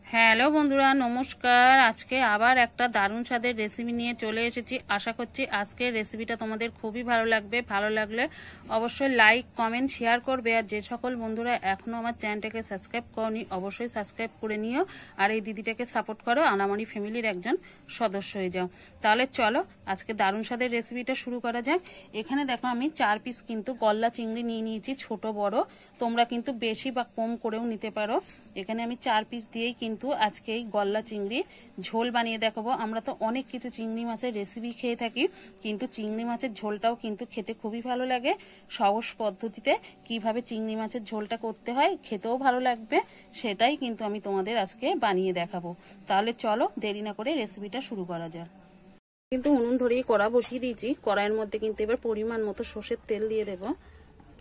Hello বন্ধুরা, নমস্কার। আজকে আবার একটা দারুণ স্বাদের রেসিপি নিয়ে চলে এসেছি। আশা করছি আজকের রেসিপিটা তোমাদের খুবই ভালো লাগবে। ভালো লাগলে অবশ্যই লাইক, কমেন্ট, শেয়ার করবে। আর যে সকল বন্ধুরা এখনও আমার চ্যানেলটাকে সাবস্ক্রাইব করনি, অবশ্যই সাবস্ক্রাইব করে নিও। আর এই দিদিটাকে সাপোর্ট করো, আনামারি ফ্যামিলির একজন সদস্য হয়ে যাও। তাহলে চলো আজকে দারুণ স্বাদের রেসিপিটা শুরু করা যাক। এখানে দেখো আমি 4 পিস কিন্তু গলদা চিংড়ি নিয়ে নিয়েছি, ছোট বড়। তোমরা কিন্তু বেশি বা কম করেও নিতে পারো। এখানে আমি 4 পিস দিয়েই কিন্তু আজকে এই গলদা চিংড়ি ঝোল বানিয়ে দেখাবো। আমরা তো অনেক কিছু চিংড়ি মাছের রেসিপি খেয়ে থাকি, কিন্তু চিংড়ি মাছের ঝোলটাও কিন্তু খেতে খুবই ভালো লাগে। সহজ পদ্ধতিতে কিভাবে চিংড়ি মাছের ঝোলটা করতে হয়, খেতেও ভালো লাগবে, সেটাই কিন্তু আমি তোমাদের আজকে বানিয়ে দেখাবো। তাহলে চলো দেরি না করে রেসিপিটা শুরু করা যাক। কিন্তু উনুন ধরিয়ে কড়া বসিয়ে দিয়েছি। কড়াইয়ের মধ্যে কিন্তু এবার পরিমাণ মতো সর্ষের তেল দিয়ে দেব।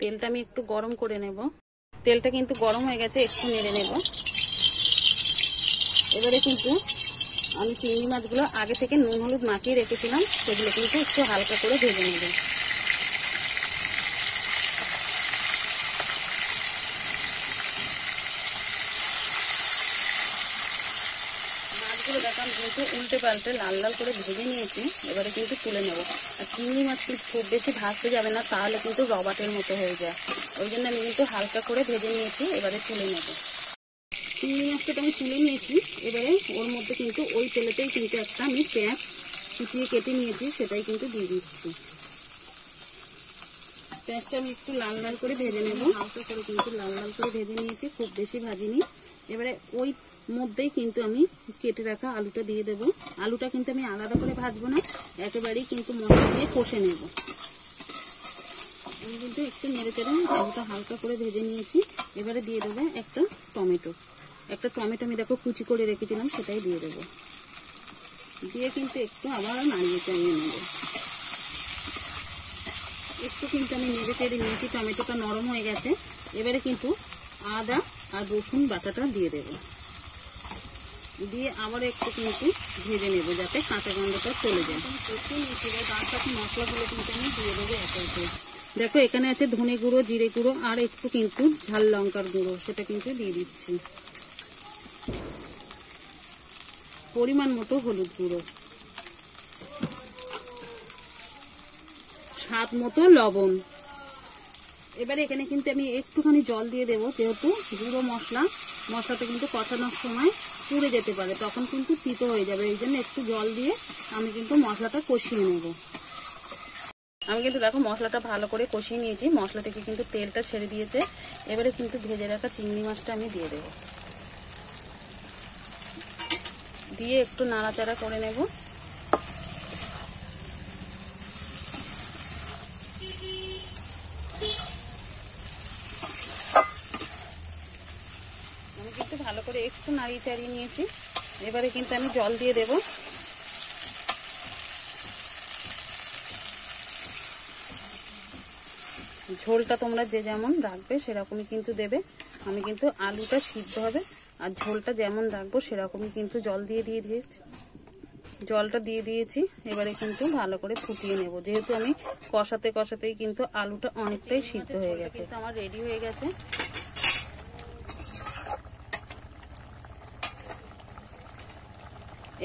তেলটা আমি একটু গরম করে নেব। তেলটা কিন্তু গরম হয়ে গেছে, একটু নেড়ে নেব। এবারে কিন্তু আমি চিংড়ি মাছগুলো আগে থেকে নুন হলুদ মাখিয়ে রেখেছিলাম, সেগুলো কিন্তু একটু হালকা করে ভেজে নেব। মাছগুলো দেখাম কিন্তু উল্টে পাল্টে লাল লাল করে ভেজে নিয়েছি। এবারে কিন্তু তুলে নেব। আর চিংড়ি মাছ কিন্তু খুব বেশি ভাজতে যাবে না, তাহলে কিন্তু রবাটের মতো হয়ে যায়। ওই জন্য আমি কিন্তু হালকা করে ভেজে নিয়েছি। এবারে তুলে নেব। চিংড়ি মাছটা আমি তুলে নিয়েছি। এবারে ওর মধ্যে কিন্তু ওই তেলেতেই কিন্তু একটা আমি পেঁয়াজ কুচিয়ে কেটে নিয়েছি, সেটাই কিন্তু দিয়ে দিচ্ছি। পেঁয়াজটা আমি একটু লাল লাল করে ভেজে নেব। হালকা করে কিন্তু লাল লাল করে ভেজে নিয়েছি, খুব বেশি ভাজিনি। এবারে ওই মধ্যেই কিন্তু আমি কেটে রাখা আলুটা দিয়ে দেব। আলুটা কিন্তু আমি আলাদা করে ভাজবো না, একেবারেই কিন্তু মশলা দিয়ে কষে নেব। আমি কিন্তু একটু নেড়ে চেড়ে আলুটা হালকা করে ভেজে নিয়েছি। এবারে দিয়ে দেবো একটা টমেটো। আমি দেখো কুচি করে রেখেছিলাম, সেটাই দিয়ে দেবো। দিয়ে কিন্তু একটু আবার নাড়িয়ে চাড়িয়ে নেব। একটু কিন্তু আমি নেড়ে চেড়ে নিয়েছি, টমেটোটা নরম হয়ে গেছে। এবারে কিন্তু আদা আর রসুন বাটাটা দিয়ে দেব। দিয়ে আবার একটু কিন্তু ভেজে নেব, যাতে কাঁচা গন্ধটা চলে যায়। কষিয়ে নিয়েছি, তার সাথে মশলাগুলো কিন্তু আমি দিয়ে দেবো একে একে। দেখো এখানে আছে ধনে গুঁড়ো, জিরে গুঁড়ো আর একটু কিন্তু ঝাল লঙ্কার গুঁড়ো, সেটা কিন্তু দিয়ে দিচ্ছি। পরিমাণ মতো হলুদ গুঁড়ো, স্বাদ মতো লবণ। এবারে এখানে কিন্তু আমি একটুখানি জল দিয়ে দেবো, যেহেতু গুঁড়ো মশলাটা কিন্তু কষানোর সময় পুড়ে যেতে পারে, তখন কিন্তু তিতো হয়ে যাবে। এই জন্য একটু জল দিয়ে আমি কিন্তু মশলাটা কষিয়ে নেব। আমি কিন্তু দেখো মশলাটা ভালো করে কষিয়ে নিয়েছি। মশলা থেকে কিন্তু তেলটা ছেড়ে দিয়েছে। এবারে কিন্তু ভেজে রাখা চিংড়ি মাছটা আমি দিয়ে দেবো। দিয়ে একটু নাড়াচাড়া করে নেব। আমি কিন্তু ভালো করে একটু নাড়িয়ে চাড়িয়ে নিয়েছি। এবারে কিন্তু আমি জল দিয়ে দেব। ঝোলটা তোমরা যে যেমন রাখবে সেরকমই কিন্তু দেবে। আমি কিন্তু আলুটা সিদ্ধ হবে আর ঝোলটা যেমন রাখবো সেরকমই কিন্তু জলটা দিয়ে দিয়েছি। এবারে কিন্তু ভালো করে ফুটিয়ে নেব, যেহেতু আমি কষাতেই কিন্তু আলুটা অনেকটাই সিদ্ধ হয়ে গেছে। তো আমার রেডি হয়ে গেছে।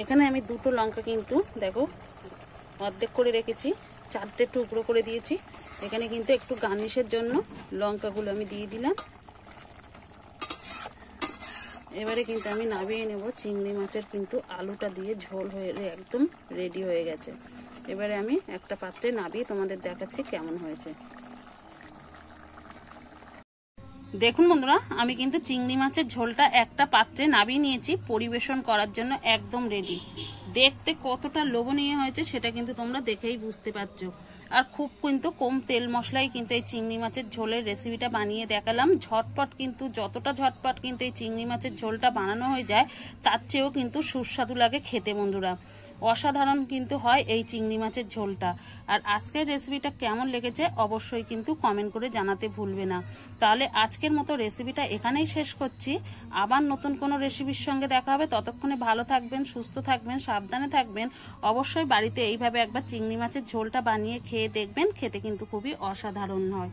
এখানে আমি দুটো লঙ্কা কিন্তু দেখো অর্ধেক করে রেখেছি, 4টে টুকরো করে দিয়েছি। এখানে কিন্তু একটু গার্নিশের জন্য লঙ্কাগুলো আমি দিয়ে দিলাম। এবারে কিন্তু আমি নামিয়ে নেব। চিংড়ি মাছের কিন্তু আলুটা দিয়ে ঝোল হয়ে একদম রেডি হয়ে গেছে। এবারে আমি একটা পাত্রে নামিয়ে তোমাদের দেখাচ্ছি কেমন হয়েছে। দেখুন বন্ধুরা, আমি কিন্তু চিংড়ি মাছের ঝোলটা একটা পাত্রে নামিয়ে নিয়েছি, পরিবেশন করার জন্য একদম রেডি। দেখতে কতটা লোভনীয় হয়েছে সেটা কিন্তু তোমরা দেখেই বুঝতে পারছো। আর খুব কিন্তু কম তেল মশলায় কিন্তু এই চিংড়ি মাছের ঝোলের রেসিপিটা বানিয়ে দেখালাম। ঝটপট কিন্তু যতটা ঝটপট কিন্তু এই চিংড়ি মাছের ঝোলটা বানানো হয়ে যায়, তার চেয়েও কিন্তু সুস্বাদু লাগে খেতে বন্ধুরা। অসাধারণ কিন্তু হয় এই চিংড়ি মাছের ঝোলটা। আর আজকের রেসিপিটা কেমন লেগেছে অবশ্যই কিন্তু কমেন্ট করে জানাতে ভুলবে না। তাহলে আজকের মতো রেসিপিটা এখানেই শেষ করছি। আবার নতুন কোনো রেসিপির সঙ্গে দেখা হবে। ততক্ষণে ভালো থাকবেন, সুস্থ থাকবেন, সাবধানে থাকবেন। অবশ্যই বাড়িতে এইভাবে একবার চিংড়ি মাছের ঝোলটা বানিয়ে খেয়ে দেখবেন, খেতে কিন্তু খুবই অসাধারণ হয়।